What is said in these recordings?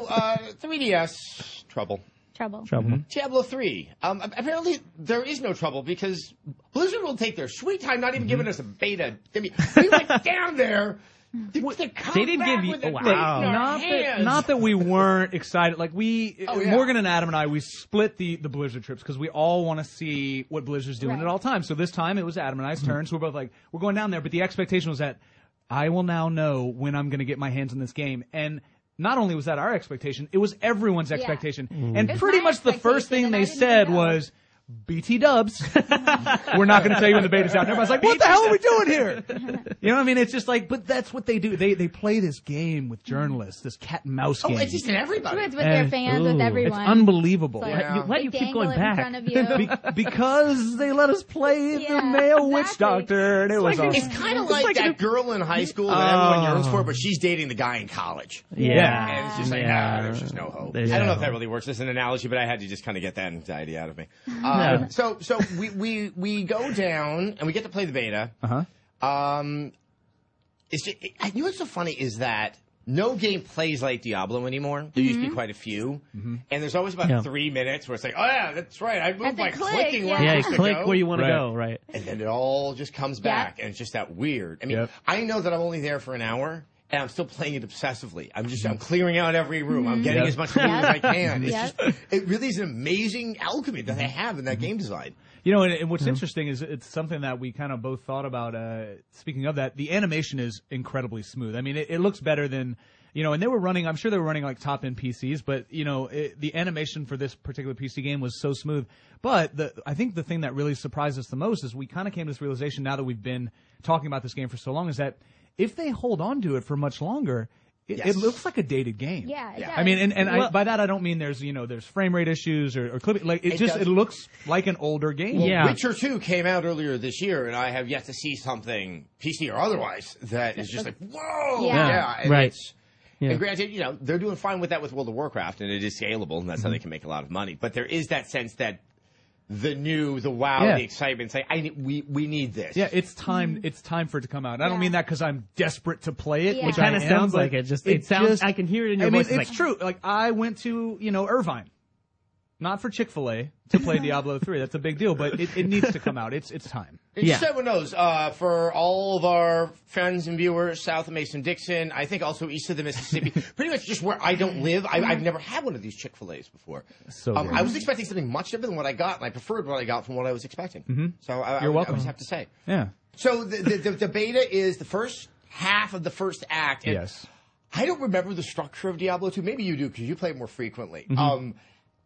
3DS trouble. Diablo 3. Apparently, there is no trouble because Blizzard will take their sweet time, not even giving us a beta. I mean, we went down there. They didn't give you. Not that we weren't excited. Like Morgan and Adam and I, we split the Blizzard trips because we all want to see what Blizzard's doing at all times. So this time it was Adam and I's turn. So we're both like, we're going down there. But the expectation was that I will now know when I'm going to get my hands on this game. And not only was that our expectation, it was everyone's expectation. And pretty much the first thing they said was, BT dubs. We're not going to tell you when the beta's out. And everybody's like, what the hell are we doing here? You know what I mean? It's just like, but that's what they do. They play this game with journalists, this cat and mouse game. Oh, it's just in everybody. It's with their fans, with everyone. It's unbelievable. Why do you keep going back? Because they let us play the male witch doctor. And it was awesome. It's kind of like that girl in high school that everyone yearns for, but she's dating the guy in college. Yeah. And it's just like, there's just no hope. I don't know if that really works as an analogy, but I had to just kind of get that anxiety out of me. So we go down and we get to play the beta. It's just, you know what's so funny is that no game plays like Diablo anymore. There used to be quite a few, and there's always about 3 minutes where it's like, oh yeah, that's right. I moved by clicking where I'm supposed to click where you want to go, right? And then it all just comes back, and it's just that weird. I mean, I know that I'm only there for an hour. And I'm still playing it obsessively. I'm clearing out every room. I'm getting as much loot as I can. It's just, it really is an amazing alchemy that they have in that game design. You know, and what's interesting is it's something that we kind of both thought about. Speaking of that, the animation is incredibly smooth. I mean, it looks better than, you know, and they were running, I'm sure they were running like top-end PCs, but, you know, the animation for this particular PC game was so smooth. But I think the thing that really surprised us the most is we kind of came to this realization now that we've been talking about this game for so long is that if they hold on to it for much longer, it looks like a dated game. Yeah, it does. I mean, by that I don't mean there's frame rate issues or clipping. Like it looks like an older game. Well, Witcher 2 came out earlier this year, and I have yet to see something PC or otherwise that is just like whoa. Right. And granted, you know, they're doing fine with that with World of Warcraft, and it is scalable, and that's how they can make a lot of money. But there is that sense that the wow, the excitement. Say, we need this. Yeah, it's time. It's time for it to come out. I don't mean that because I'm desperate to play it. Which kind of sounds like it. It sounds. I can hear it in your voice. It's true. Like I went to Irvine, not for Chick-fil-A, to play Diablo 3. That's a big deal, but it needs to come out. It's time. And just so everyone knows, for all of our friends and viewers south of Mason-Dixon, I think also east of the Mississippi, pretty much just where I don't live, I've never had one of these Chick-fil-A's before. So I was expecting something much different than what I got, and I preferred what I got from what I was expecting. So You're welcome. I just have to say. Yeah. So the beta is the first half of the first act. And yes. I don't remember the structure of Diablo 2. Maybe you do because you play it more frequently.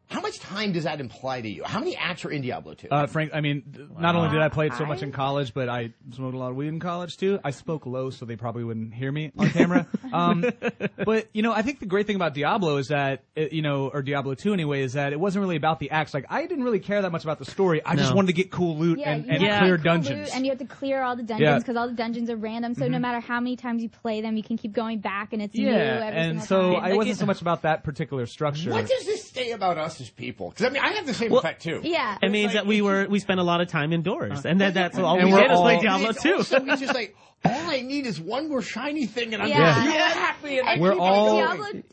How much time does that imply to you? How many acts are in Diablo 2? Frank, I mean, not only did I play it so much in college, but I smoked a lot of weed in college, too. I spoke low, so they probably wouldn't hear me on camera. But, you know, I think the great thing about Diablo is that, or Diablo 2 anyway, is that it wasn't really about the acts. Like, I didn't really care that much about the story. I just wanted to get cool loot and clear dungeons. And you have to clear all the dungeons because all the dungeons are random. So no matter how many times you play them, you can keep going back, and it's new every single so time. I wasn't so much about that particular structure. What does this say about us as people? Because I mean, I have the same effect too. Yeah, it means that we spent a lot of time indoors, and that's all and we did is play Diablo 2. So it's just like all I need is one more shiny thing, and I'm happy. And we're all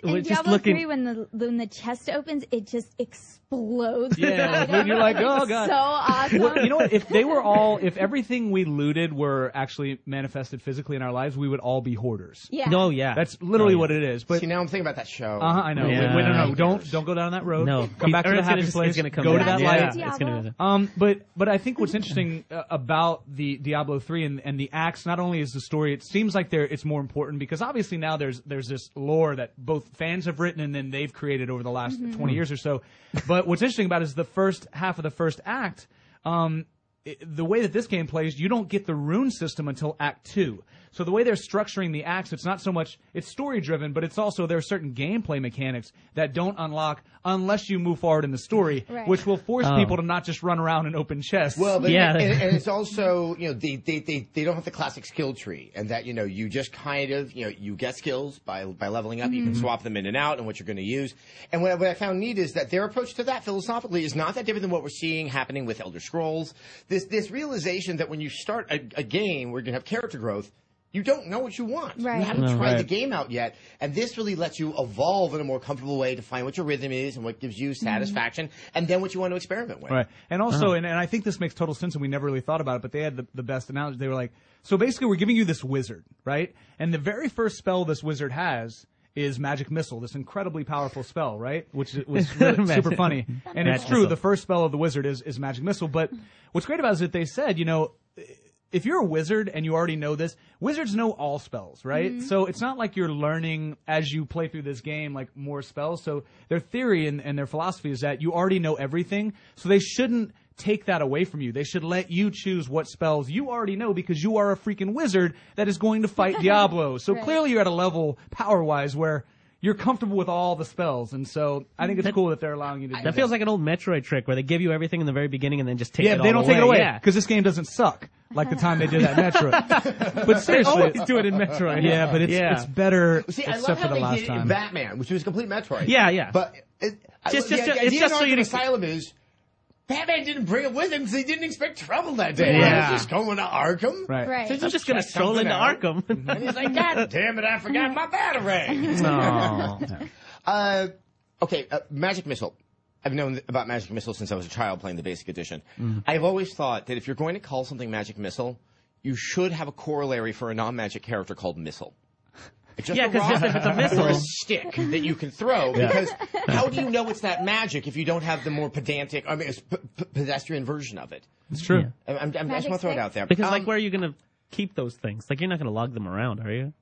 Diablo 3 when the chest opens, it just explodes. Yeah, you're like, oh god, so awesome. Well, you know what? If everything we looted were actually manifested physically in our lives, we would all be hoarders. Yeah. Oh yeah. That's literally what it is. But see, now I'm thinking about that show. I know. Yeah. Wait, no, don't go down that road. No, come back to the happy place. Go to that light. It's gonna but I think what's interesting about the Diablo 3 and the acts, not only is the story, it seems like it's more important because obviously now there's this lore that both fans have written and then they've created over the last 20 years or so. But what's interesting about it is the first half of the first act, the way that this game plays, you don't get the rune system until Act 2. So the way they're structuring the acts, it's not so much, it's story-driven, but it's also, there are certain gameplay mechanics that don't unlock unless you move forward in the story, which will force people to not just run around and open chests. Well, but and it's also, they don't have the classic skill tree, and that, you just kind of, you get skills by leveling up, you can swap them in and out and what you're going to use. And what I found neat is that their approach to that philosophically is not that different than what we're seeing happening with Elder Scrolls. This realization that when you start a game where you're going to have character growth, You don't know what you want. Right. You haven't tried the game out yet. And this really lets you evolve in a more comfortable way to find what your rhythm is and what gives you satisfaction, and then what you want to experiment with. Right. And also, and I think this makes total sense, and we never really thought about it, but they had the best analogy. They were like, so basically we're giving you this wizard, right? And the very first spell this wizard has is Magic Missile, this incredibly powerful spell, right? Which was really super funny. And it's true, the first spell of the wizard is Magic Missile. But what's great about it is that they said, if you're a wizard and you already know this, wizards know all spells, right? So it's not like you're learning as you play through this game, like more spells. So their theory and their philosophy is that you already know everything. So they shouldn't take that away from you. They should let you choose what spells you already know because you are a freaking wizard that is going to fight Diablo. So clearly you're at a level power-wise where you're comfortable with all the spells, and so I think it's cool that they're allowing you to do that. That feels like an old Metroid trick where they give you everything in the very beginning and then just take it all away. Yeah, they don't take it away because this game doesn't suck like the time they did that Metroid. But seriously, they always do it in Metroid. Yeah, but it's better See, I love except how for the they last did it time. in Batman, which was a complete Metroid. Yeah. But it's the idea just so in you Asylum is Batman didn't bring it with him because he didn't expect trouble that day. Yeah. He was just going to Arkham. Right. So I'm just going to stroll into Arkham. And he's like, God damn it, I forgot my Batarang. No. Okay, Magic Missile. I've known about Magic Missile since I was a child playing the Basic Edition. I've always thought that if you're going to call something Magic Missile, you should have a corollary for a non-magic character called Missile. Just because if it's a missile or a stick that you can throw, because how do you know it's that magic if you don't have the more pedantic, pedestrian version of it? It's true. I just want to throw it out there. Because, where are you going to keep those things? Like, you're not going to lug them around, are you?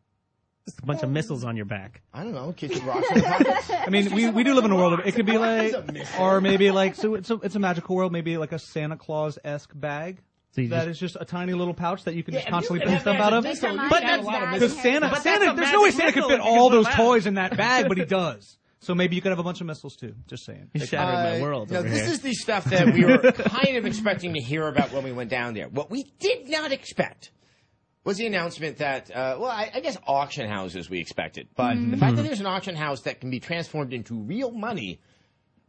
Just a bunch of missiles on your back. I don't know. Kids with rocks in their pockets. I mean, we do live in a world of it could be like, or maybe like, so it's a magical world, maybe like a Santa Claus-esque bag. So is just a tiny little pouch that you can just constantly put stuff out of. But because Santa, there's no way Santa could fit all those toys in that bag, but he does. So maybe you could have a bunch of missiles too. Just saying. He shattered my world. No, this is the stuff that we were kind of expecting to hear about when we went down there. What we did not expect was the announcement that, I guess auction houses we expected, but the fact that there's an auction house that can be transformed into real money.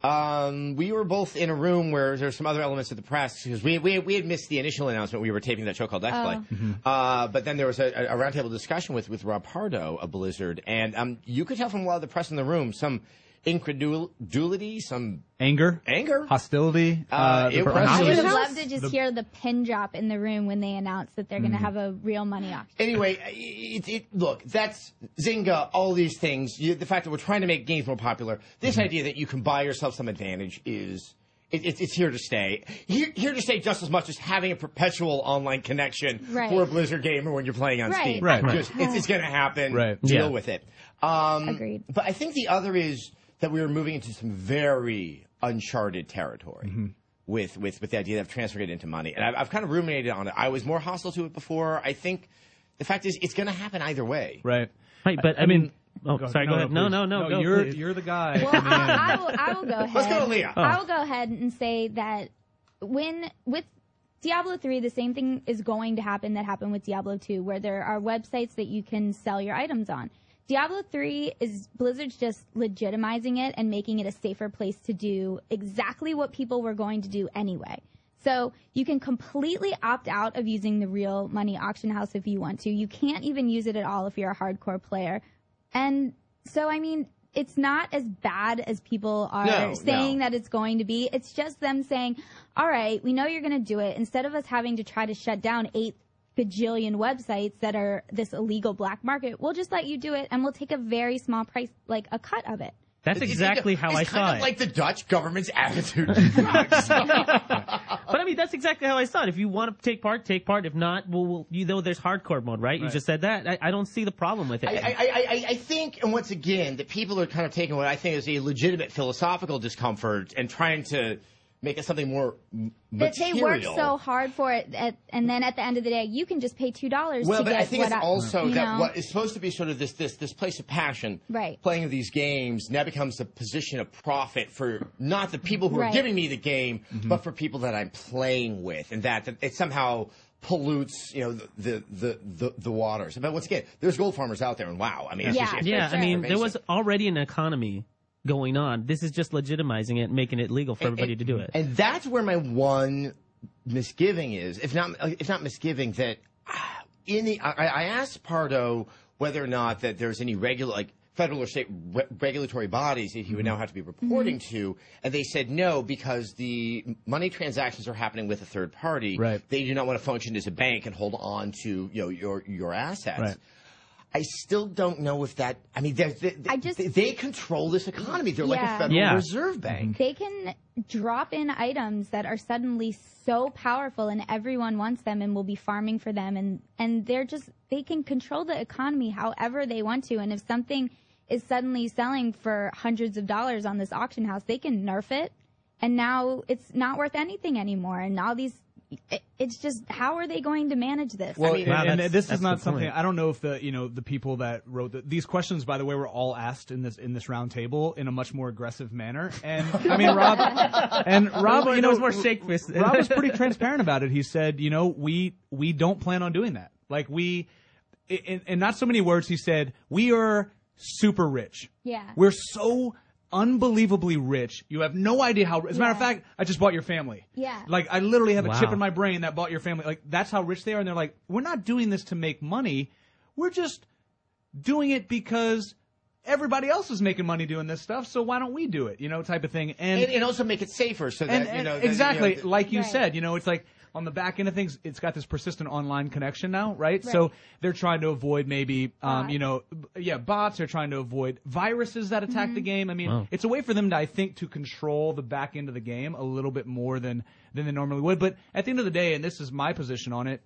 We were both in a room where there's some other elements of the press because we had missed the initial announcement. We were taping that show called X Play. But then there was a roundtable discussion with Rob Pardo of Blizzard, and you could tell from a lot of the press in the room some incredulity, some anger, hostility. I would love to just hear the pin drop in the room when they announce that they're going to have a real money auction. Anyway, look, that's Zynga, all these things. The fact that we're trying to make games more popular, this idea that you can buy yourself some advantage is... It's here to stay. Here to stay just as much as having a perpetual online connection for a Blizzard gamer when you're playing on Steam. It's going to happen. Deal with it. Agreed. But I think the other is that we were moving into some very uncharted territory with the idea of transferring it into money. And I've kind of ruminated on it. I was more hostile to it before. I think the fact is it's going to happen either way. Right. But I mean... Oh, sorry, go ahead. No, go, you're the guy. Well, I will go ahead. Let's go to Leah. I will go ahead and say that with Diablo 3, the same thing is going to happen that happened with Diablo 2, where there are websites that you can sell your items on. Diablo 3 is Blizzard's just legitimizing it and making it a safer place to do exactly what people were going to do anyway. So you can completely opt out of using the real money auction house if you want to. You can't even use it at all if you're a hardcore player. And so, I mean, it's not as bad as people are saying that it's going to be. It's just them saying, all right, we know you're going to do it. Instead of us having to try to shut down 8 gajillion websites that are this illegal black market, we'll just let you do it, and we'll take a very small price, like a cut of it. That's exactly how I saw it. It's kind of like the Dutch government's attitude to drugs. But I mean, that's exactly how I saw it. If you want to take part, take part. If not, you know, there's hardcore mode, right? You just said that. I don't see the problem with it. I think, and once again, that people are kind of taking what I think is a legitimate philosophical discomfort and trying to make it something more material. They work so hard for it, and then at the end of the day, you can just pay $2 to get Well, but I think it's also that know? what is supposed to be sort of this place of passion, playing of these games, now becomes a position of profit for not the people who are giving me the game, but for people that I'm playing with, and that it somehow pollutes, you know, the waters. But once again, there's gold farmers out there, and wow, I mean, I mean, there was already an economy going on. This is just legitimizing it and making it legal for everybody to do it. And that's where my one misgiving is, if not misgiving, that I asked Pardo whether or not that there's any federal or state regulatory bodies that he would now have to be reporting to, and they said no because the money transactions are happening with a third party. Right. They do not want to function as a bank and hold on to your assets. Right. I still don't know if that. I mean, they control this economy. They're like a Federal Reserve Bank. They can drop in items that are suddenly so powerful, and everyone wants them, and will be farming for them, and they can control the economy however they want to. And if something is suddenly selling for hundreds of dollars on this auction house, they can nerf it, and now it's not worth anything anymore. And all these. It's just, how are they going to manage this? Well, and this is not something. I don't know if the people that wrote these questions, by the way, were all asked in this round table in a much more aggressive manner. And I mean, Rob, it was more shake-fisted. Rob was pretty transparent about it. He said, we don't plan on doing that. Like in not so many words, he said, we are super rich. Yeah, we're so unbelievably rich. You have no idea how. As a matter of fact, I just bought your family. Yeah. Like, I literally have a chip in my brain that bought your family. Like, that's how rich they are. And they're like, we're not doing this to make money. We're just doing it because everybody else is making money doing this stuff. So why don't we do it? Type of thing. And also make it safer so that, exactly. Like you said, it's like, on the back end of things, it's got this persistent online connection now, right? So they're trying to avoid maybe, bots. They're trying to avoid viruses that attack the game. I mean, it's a way for them to, I think, to control the back end of the game a little bit more than they normally would. But at the end of the day, and this is my position on it,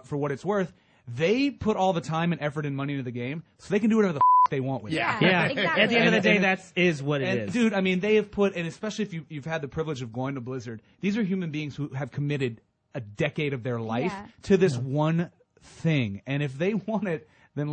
for what it's worth, they put all the time and effort and money into the game, so they can do whatever the they want with it. Yeah. Exactly. At the end of the day, that is what it is. Dude, I mean, they have put, and especially if you've had the privilege of going to Blizzard, these are human beings who have committed a decade of their life to this one thing. And if they want it, then